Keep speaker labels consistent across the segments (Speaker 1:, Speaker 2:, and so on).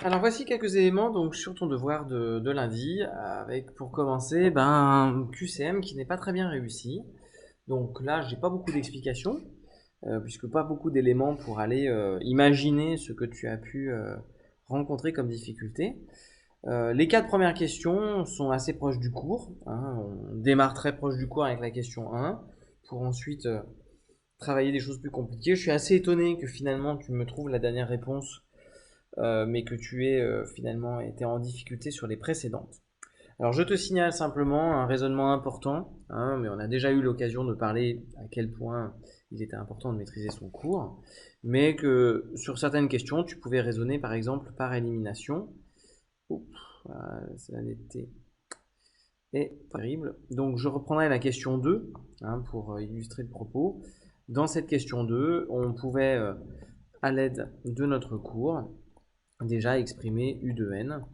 Speaker 1: Alors voici quelques éléments donc sur ton devoir de lundi, avec pour commencer un QCM qui n'est pas très bien réussi. Donc là, j'ai pas beaucoup d'explications, puisque pas beaucoup d'éléments pour aller imaginer ce que tu as pu rencontrer comme difficulté. Les 4 premières questions sont assez proches du cours, hein. On démarre très proche du cours avec la question 1, pour ensuite travailler des choses plus compliquées. Je suis assez étonné que finalement tu me trouves la dernière réponse, mais que tu aies finalement été en difficulté sur les précédentes. Alors je te signale simplement un raisonnement important, hein, mais on a déjà eu l'occasion de parler à quel point il était important de maîtriser son cours, mais que sur certaines questions, tu pouvais raisonner par exemple par élimination. Oups, voilà, ça n'était est terrible. Donc je reprendrai la question 2, hein, pour illustrer le propos. Dans cette question 2, on pouvait, à l'aide de notre cours, déjà exprimer U de n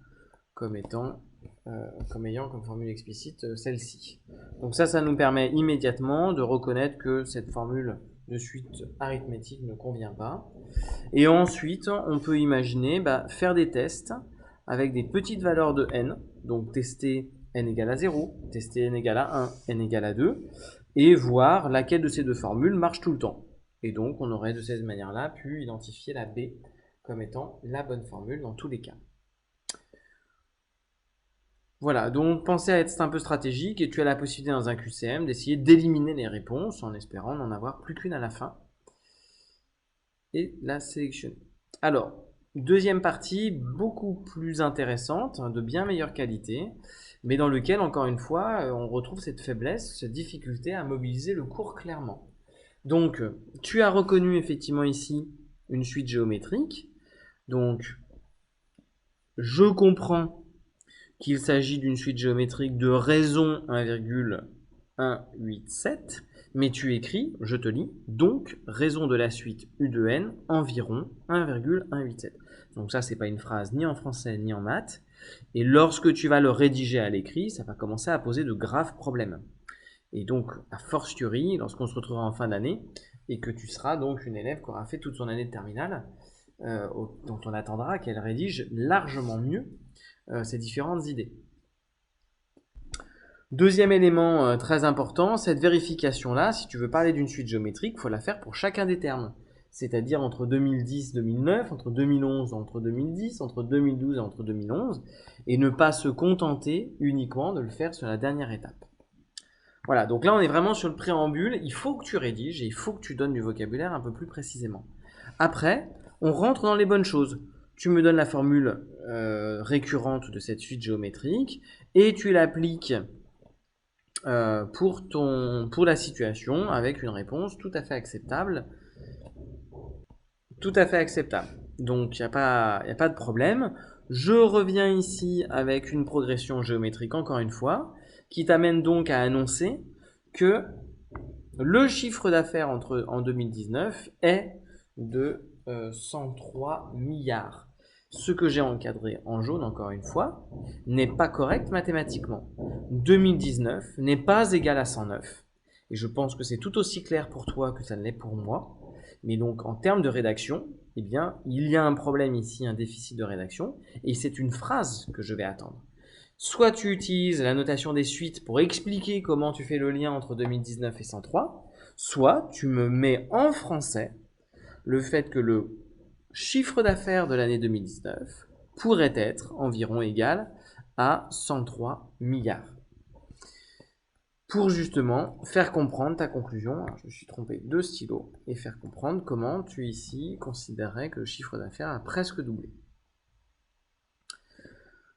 Speaker 1: comme étant, comme ayant comme formule explicite celle-ci. Donc ça nous permet immédiatement de reconnaître que cette formule de suite arithmétique ne convient pas. Et ensuite, on peut imaginer faire des tests avec des petites valeurs de n, donc tester n égale à 0, tester n égale à 1, n égale à 2, et voir laquelle de ces deux formules marche tout le temps. Et donc, on aurait de cette manière-là pu identifier la B comme étant la bonne formule dans tous les cas. Voilà, donc pensez à être un peu stratégique et tu as la possibilité dans un QCM d'essayer d'éliminer les réponses en espérant n'en avoir plus qu'une à la fin et la sélectionner. Alors, deuxième partie, beaucoup plus intéressante, de bien meilleure qualité, mais dans lequel, encore une fois, on retrouve cette faiblesse, cette difficulté à mobiliser le cours clairement. Donc, tu as reconnu effectivement ici une suite géométrique. Donc, je comprends qu'il s'agit d'une suite géométrique de raison 1,187, mais tu écris, je te lis, donc raison de la suite U de n environ 1,187. Donc ça, c'est pas une phrase ni en français ni en maths. Et lorsque tu vas le rédiger à l'écrit, ça va commencer à poser de graves problèmes. Et donc, a fortiori, lorsqu'on se retrouvera en fin d'année, et que tu seras donc une élève qui aura fait toute son année de terminale, dont on attendra qu'elle rédige largement mieux ces différentes idées. Deuxième élément très important, cette vérification-là, si tu veux parler d'une suite géométrique, il faut la faire pour chacun des termes. C'est-à-dire entre 2010 et 2009, entre 2011 et entre 2010, entre 2012 et entre 2011, et ne pas se contenter uniquement de le faire sur la dernière étape. Voilà, donc là on est vraiment sur le préambule, il faut que tu rédiges et il faut que tu donnes du vocabulaire un peu plus précisément. Après, on rentre dans les bonnes choses. Tu me donnes la formule récurrente de cette suite géométrique et tu l'appliques pour la situation avec une réponse tout à fait acceptable. Tout à fait acceptable. Donc il n'y a pas de problème. Je reviens ici avec une progression géométrique encore une fois, qui t'amène donc à annoncer que le chiffre d'affaires en 2019 est de 103 milliards. Ce que j'ai encadré en jaune, encore une fois, n'est pas correct mathématiquement. 2019 n'est pas égal à 109. Et je pense que c'est tout aussi clair pour toi que ça ne l'est pour moi. Mais donc, en termes de rédaction, eh bien, il y a un problème ici, un déficit de rédaction, et c'est une phrase que je vais attendre. Soit tu utilises la notation des suites pour expliquer comment tu fais le lien entre 2019 et 103, soit tu me mets en français le fait que le chiffre d'affaires de l'année 2019 pourrait être environ égal à 103 milliards. Pour justement faire comprendre ta conclusion, alors je me suis trompé de stylo, et faire comprendre comment tu ici considérerais que le chiffre d'affaires a presque doublé.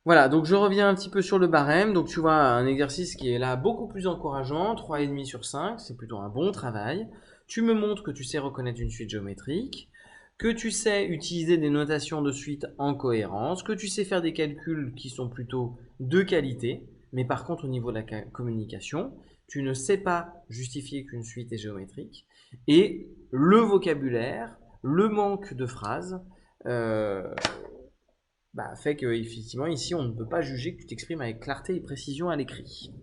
Speaker 1: Voilà, donc je reviens un petit peu sur le barème. Donc tu vois un exercice qui est là beaucoup plus encourageant, 3,5 sur 5, c'est plutôt un bon travail. Tu me montres que tu sais reconnaître une suite géométrique, que tu sais utiliser des notations de suite en cohérence, que tu sais faire des calculs qui sont plutôt de qualité, mais par contre au niveau de la communication, tu ne sais pas justifier qu'une suite est géométrique, et le vocabulaire, le manque de phrases, fait que effectivement ici on ne peut pas juger que tu t'exprimes avec clarté et précision à l'écrit.